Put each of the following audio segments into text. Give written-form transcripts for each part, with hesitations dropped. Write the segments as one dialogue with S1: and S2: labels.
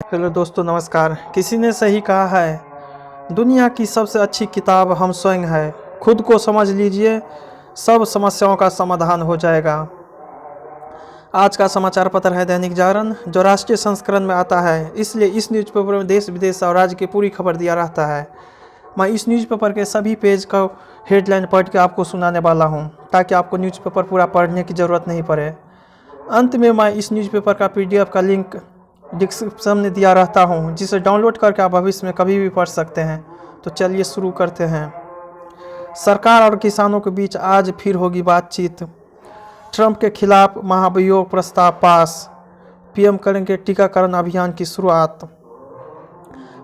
S1: Hello दोस्तों, नमस्कार। किसी ने सही कहा है, दुनिया की सबसे अच्छी किताब हम स्वयं है। खुद को समझ लीजिए, सब समस्याओं का समाधान हो जाएगा। आज का समाचार पत्र है दैनिक जागरण, जो राष्ट्रीय संस्करण में आता है, इसलिए इस न्यूज़पेपर में देश विदेश और राज्य की पूरी खबर दिया रहता है। मैं इस न्यूज़पेपर के सभी पेज का हेडलाइन पढ़ के आपको सुनाने वाला हूं, ताकि आपको न्यूज़पेपर पूरा पढ़ने की ज़रूरत नहीं पड़े। अंत में मैं इस न्यूज़पेपर का PDF का लिंक डिस्क्रिप्शन में दिया रहता हूं, जिसे डाउनलोड करके आप भविष्य में कभी भी पढ़ सकते हैं। तो चलिए शुरू करते हैं। सरकार और किसानों के बीच आज फिर होगी बातचीत। ट्रंप के खिलाफ महाभियोग प्रस्ताव पास। PM करेंगे टीकाकरण अभियान की शुरुआत।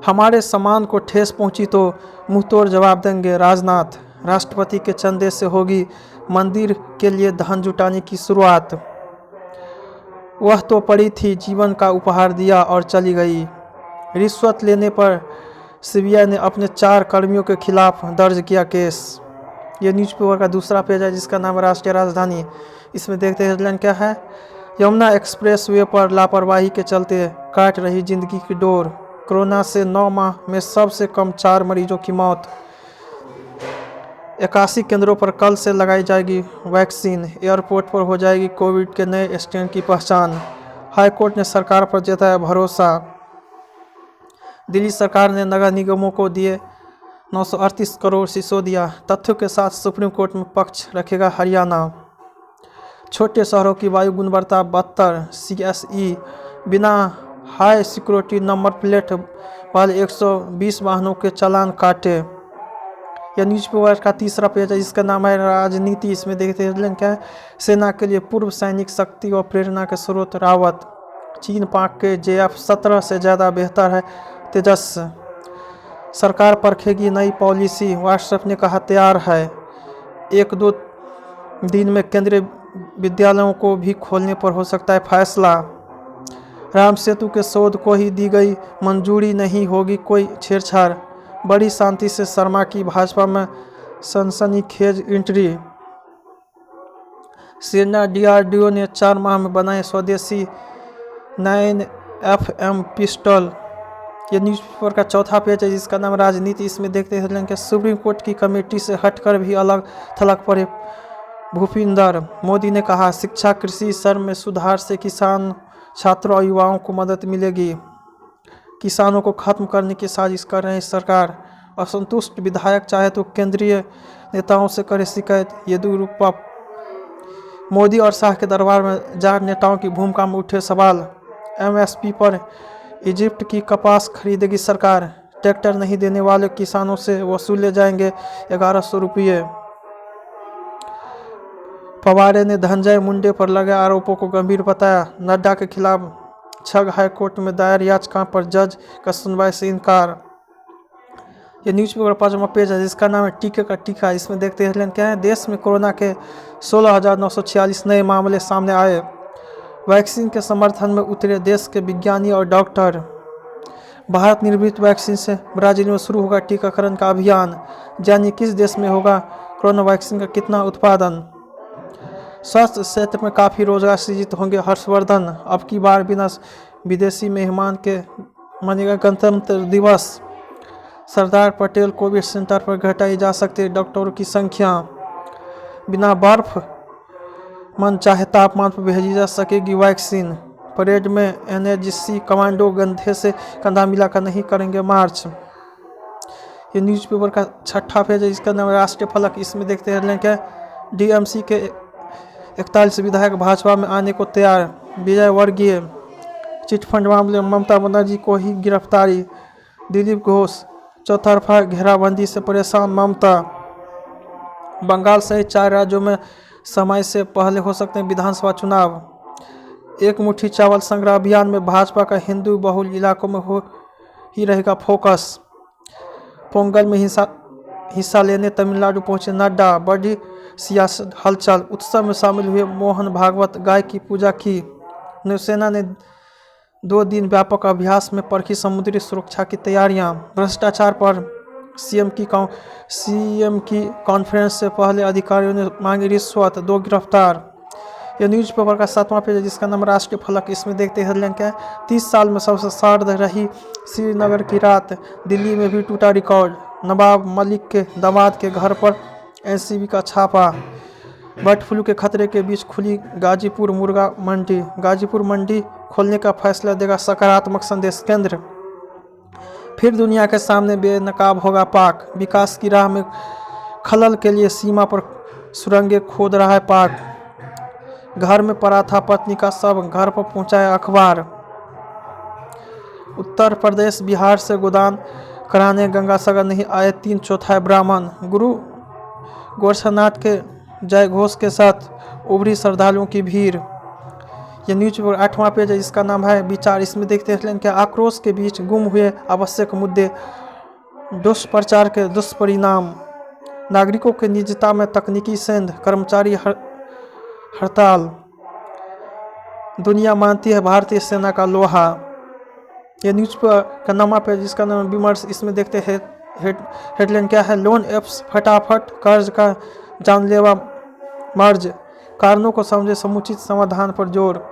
S1: हमारे सम्मान को ठेस पहुंची तो मुंहतोड़ जवाब देंगे राजनाथ। राष्ट्रपति के चंदे से होगी मंदिर के लिए धन जुटाने की शुरुआत। वह तो पड़ी थी, जीवन का उपहार दिया और चली गई। रिश्वत लेने पर CBI ने अपने 4 कर्मियों के खिलाफ दर्ज किया केस। ये न्यूज़पेपर का दूसरा पेज है, जिसका नाम है राष्ट्रीय राजधानी। इसमें देखते हैं हेडलाइन क्या है। यमुना एक्सप्रेस वे पर लापरवाही के चलते काट रही जिंदगी की डोर। कोरोना से 9 माह में सबसे कम 4 मरीजों की मौत। 81 केंद्रों पर कल से लगाई जाएगी वैक्सीन। एयरपोर्ट पर हो जाएगी कोविड के नए स्ट्रेन की पहचान। हाईकोर्ट ने सरकार पर जताया भरोसा। दिल्ली सरकार ने नगर निगमों को दिए 938 करोड़ सिसोदिया। तथ्यों के साथ सुप्रीम कोर्ट में पक्ष रखेगा हरियाणा। छोटे शहरों की वायु गुणवत्ता बदतर। CSE बिना हाई सिक्योरिटी नंबर प्लेट वाले 120 वाहनों के चालान काटे। यह न्यूज़पेपर का तीसरा पेज है, जिसका नाम है राजनीति। इसमें देखते हैं क्या है। सेना के लिए पूर्व सैनिक शक्ति और प्रेरणा के स्रोत रावत। चीन पाक के JF-17 से ज़्यादा बेहतर है तेजस। सरकार परखेगी नई पॉलिसी। व्हाट्सएप ने कहा तैयार है। 1-2 दिन में केंद्रीय विद्यालयों को भी खोलने पर हो सकता है फैसला। राम सेतु के शोध को ही दी गई मंजूरी, नहीं होगी कोई छेड़छाड़। बड़ी शांति से शर्मा की भाजपा में सनसनीखेज एंट्री। सेना DRDO ने 4 माह में बनाए स्वदेशी 9FM पिस्टल। ये न्यूज़पेपर का चौथा पेज है, जिसका नाम राजनीति। इसमें देखते हैं कि सुप्रीम कोर्ट की कमेटी से हटकर भी अलग थलग पड़े भूपिंदर। मोदी ने कहा शिक्षा कृषि श्रम में सुधार से किसान छात्रों और युवाओं को मदद मिलेगी। किसानों को खत्म करने की साजिश कर रही सरकार। असंतुष्ट विधायक चाहे तो केंद्रीय नेताओं से करे शिकायत। येदियुरप्पा। मोदी और शाह के दरबार में जार नेताओं की भूमिका में उठे सवाल। MSP पर इजिप्ट की कपास खरीदेगी सरकार। ट्रैक्टर नहीं देने वाले किसानों से वसूले जाएंगे 1100 रुपये। पवार ने धनंजय मुंडे पर लगे आरोपों को गंभीर बताया। नड्डा के खिलाफ छग हाईकोर्ट में दायर याचिका पर जज का सुनवाई से इनकार। ये न्यूज़पेपर 5वां पेज है, जिसका नाम है टीके का टीका। इसमें देखते हैं क्या है। देश में कोरोना के 16,946 नए मामले सामने आए। वैक्सीन के समर्थन में उतरे देश के विज्ञानी और डॉक्टर। भारत निर्मित वैक्सीन से ब्राजील में शुरू होगा टीकाकरण का अभियान। जानिए किस देश में होगा कोरोना वैक्सीन का कितना उत्पादन। स्वास्थ्य क्षेत्र में काफ़ी रोजगार सृजित होंगे हर्षवर्धन। अब की बार बिना विदेशी मेहमान के मनेगा गणतंत्र दिवस। सरदार पटेल कोविड सेंटर पर घटाई जा सकती डॉक्टरों की संख्या। बिना बर्फ मन चाहे तापमान पर भेजी जा सकेगी वैक्सीन। परेड में NAGC कमांडो कंधे से कंधा मिलाकर नहीं करेंगे मार्च। ये न्यूज़पेपर का 6ठा पेज है, जिसका नाम राष्ट्रीय फलक। इसमें देखते हैं क्या DMC के 41 विधायक भाजपा में आने को तैयार। विजय वर्गीय। चिटफंड मामले में ममता बनर्जी को ही गिरफ्तारी। दिलीप घोष। चौतरफा घेराबंदी से परेशान ममता। बंगाल सहित 4 राज्यों में समय से पहले हो सकते हैं विधानसभा चुनाव। एक मुट्ठी चावल संग्रह अभियान में भाजपा का हिंदू बहुल इलाकों में हो ही रहेगा फोकस। पोंगल में हिस्सा लेने तमिलनाडु पहुंचे नड्डा। बड़ी सियासत हलचल। उत्सव में शामिल हुए मोहन भागवत। गाय की पूजा की। नौसेना ने 2 दिन व्यापक अभ्यास में परखी समुद्री सुरक्षा की तैयारियां। भ्रष्टाचार पर सीएम की कॉन्फ्रेंस से पहले अधिकारियों ने मांगी रिश्वत। 2 गिरफ्तार। यह न्यूज़पेपर का 7वां पेज है जिसका नाम राष्ट्रीय फलक। इसमें देखते हैं हेडलाइन क्या है। 30 साल में सबसे सर्द रही श्रीनगर की रात, दिल्ली में भी टूटा रिकॉर्ड। नवाब मलिक के दामाद के घर पर एनसीबी का छापा। बर्ड फ्लू के खतरे के बीच खुली गाजीपुर मुर्गा मंडी। गाजीपुर मंडी खोलने का फैसला देगा सकारात्मक संदेश। केंद्र फिर दुनिया के सामने बेनकाब होगा पाक। विकास की राह में खलल के लिए सीमा पर सुरंगें खोद रहा है पाक। घर में पड़ा था पत्नी का शव, घर पर पहुंचाया अखबार। उत्तर प्रदेश बिहार से गोदान कराने गंगासागर नहीं आए 3/4 ब्राह्मण। गुरु गोरक्षनाथ के जय घोष के साथ उभरी श्रद्धालुओं की भीड़। यह न्यूज़पेपर 8वां पेज है जिसका नाम है विचार। इसमें देखते हैं कि आक्रोश के बीच गुम हुए आवश्यक मुद्दे, दुष्प्रचार के दुष्परिणाम, नागरिकों की निजता में तकनीकी सेंध, कर्मचारी हड़ताल, दुनिया मानती है भारतीय सेना का लोहा। यह न्यूज़पेपर का 9वां पेज जिसका नाम विमर्श। इसमें देखते हैं हेडलाइन क्या है। लोन एप्स फटाफट कर्ज का जानलेवा मर्ज, कारणों को समझे समुचित समाधान पर जोर।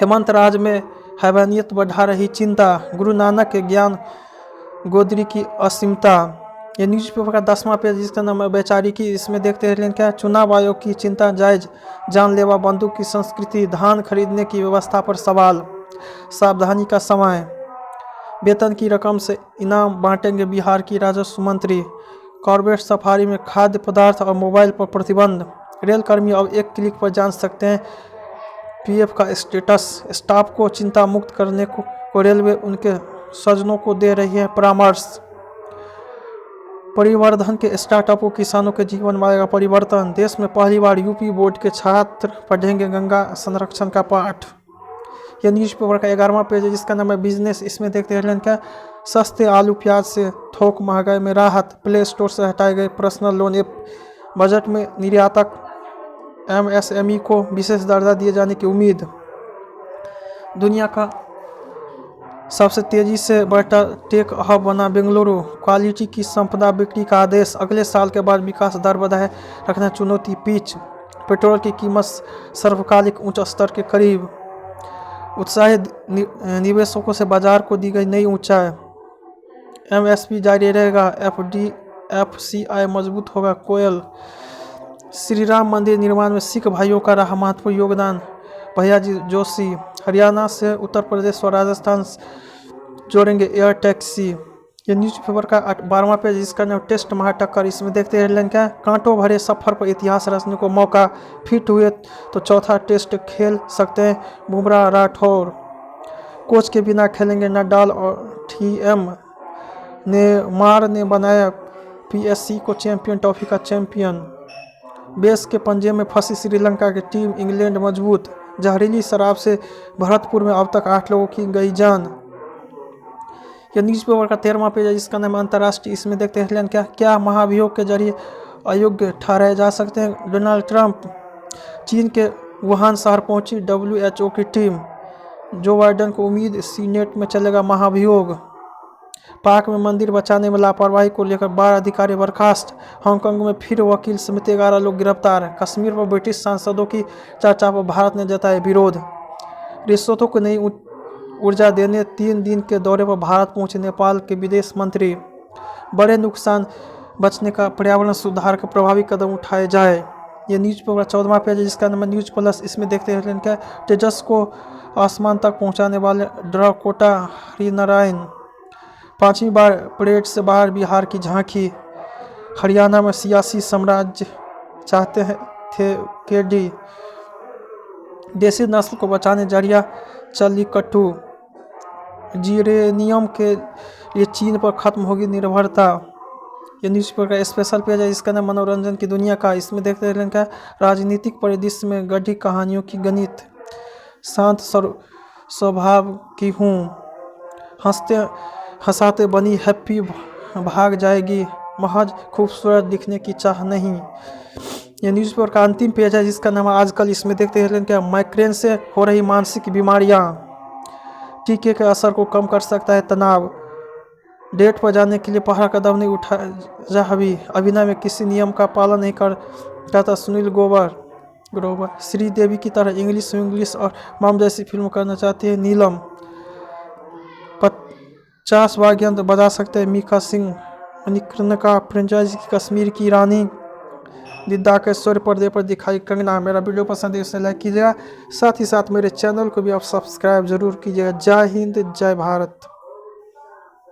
S1: हेमंत राज में हैवानियत बढ़ा रही चिंता, गुरु नानक के ज्ञान गोदरी की असीमता। यह न्यूज़पेपर का 10वां पेज जिसका नाम है वैचारिकी। इसमें देखते हैं क्या है। चुनाव आयोग की चिंता जायज, जानलेवा बंदूक की संस्कृति, धान खरीदने की व्यवस्था पर सवाल, सावधानी का समय। वेतन की रकम से इनाम बांटेंगे बिहार की राजस्व मंत्री। कॉर्बेट सफारी में खाद्य पदार्थ और मोबाइल पर प्रतिबंध। रेल कर्मी अब एक क्लिक पर जान सकते हैं पीएफ का स्टेटस। स्टाफ को चिंता मुक्त करने को रेलवे उनके स्वजनों को दे रही है परामर्श। परिवर्धन के स्टार्टअपों किसानों के जीवन में आएगा परिवर्तन। देश में पहली बार यूपी बोर्ड के छात्र पढ़ेंगे गंगा संरक्षण का पाठ। यह न्यूज़पेपर का 11वां पेज है जिसका नाम है बिजनेस। इसमें देखते हैं क्या सस्ते आलू प्याज से थोक महंगाई में राहत। प्ले स्टोर से हटाए गए पर्सनल लोन ऐप। बजट में निर्यातक एमएसएमई को विशेष दर्जा दिए जाने की उम्मीद। दुनिया का सबसे तेजी से बढ़ता टेक हब बना बेंगलुरु। क्वालिटी की संपदा बिक्री का आदेश। अगले साल के बाद विकास दर बढ़ाए रखना चुनौती। पिच पेट्रोल की कीमत सर्वकालिक उच्च स्तर के करीब। उत्साहित निवेशकों से बाजार को दी गई नई ऊंचाई। एमएसपी जारी रहेगा। एफसीआई मजबूत होगा। कोयल श्री राम मंदिर निर्माण में सिख भाइयों का रहा महत्वपूर्ण योगदान। भैयाजी जोशी। हरियाणा से उत्तर प्रदेश और राजस्थान जोड़ेंगे एयर टैक्सी। यह न्यूज़पेपर का 12वां पेज जिसका नाम टेस्ट महाटक्कर। इसमें देखते हैं हेडलाइन क्या है। कांटों भरे सफर पर इतिहास रचने को मौका। फिट हुए तो चौथा टेस्ट खेल सकते हैं बुमराह राठौर। कोच के बिना खेलेंगे नडाल और थीएम। नेमार ने बनाया पीएससी को चैंपियन ट्रॉफी का चैंपियन। बेस के पंजे में फंसी श्रीलंका की टीम, इंग्लैंड मजबूत। जहरीली शराब से भरतपुर में अब तक 8 लोगों की गई जान। यह न्यूज़पेपर का 13वां पेज है जिसका नाम अंतर्राष्ट्रीय। इसमें देखते हैं क्या महाभियोग के जरिए अयोग्य ठहराए जा सकते हैं डोनाल्ड ट्रंप। चीन के वुहान शहर पहुंची WHO की टीम। जो बाइडेन को उम्मीद सीनेट में चलेगा महाभियोग। पाक में मंदिर बचाने में लापरवाही को लेकर 12 अधिकारी बर्खास्त। हांगकांग में फिर वकील समेत 11 लोग गिरफ्तार। कश्मीर पर ब्रिटिश सांसदों की चर्चा पर भारत ने जताया विरोध। रिश्वतों को नई ऊर्जा देने 3 दिन के दौरे पर भारत पहुंचे नेपाल के विदेश मंत्री। बड़े नुकसान बचने का पर्यावरण सुधार के प्रभावी कदम उठाए जाए। ये न्यूज़पेपर 14वां पेज है जिसका नाम न्यूज़ प्लस। इसमें देखते हैं क्या तेजस को आसमान तक पहुंचाने वाले ड्राकोटा हरिनारायण। 5वीं बार परेड से बाहर बिहार की झांकी। हरियाणा में सियासी साम्राज्य चाहते थे केडी। देसी नस्ल को बचाने जरिया जल्लीकट्टू। यूरेनियम के लिए चीन पर खत्म होगी निर्भरता। ये न्यूज़पेपर का स्पेशल पेज है जिसका नाम मनोरंजन की दुनिया का। इसमें देखते हैं क्या राजनीतिक परिदृश्य में गढ़ी कहानियों की गणित। शांत स्वभाव की हूँ, हंसते हंसाते बनी हैप्पी भाग जाएगी, महज खूबसूरत दिखने की चाह नहीं। ये न्यूज़पेपर का अंतिम पेज है जिसका नाम आजकल। इसमें देखते हैं क्या माइग्रेन से हो रही मानसिक बीमारियां। टीके के असर को कम कर सकता है तनाव। डेट पर जाने के लिए पहला कदम नहीं उठाया। अभिनय में किसी नियम का पालन नहीं करता सुनील ग्रोवर। ग्रोवर। श्रीदेवी की तरह इंग्लिश और मॉम जैसी फिल्म करना चाहती है नीलम। 50 वाद्य यंत्र बजा सकते हैं मीका सिंह। मणिकर्णिका फ्रेंचाइजी की कश्मीर की रानी। दिद्दा के स्वर्ण पर्दे पर दिखाई कंगना। मेरा वीडियो पसंद है उसे लाइक कीजिएगा, साथ ही साथ मेरे चैनल को भी आप सब्सक्राइब जरूर कीजिएगा। जय हिंद, जय भारत।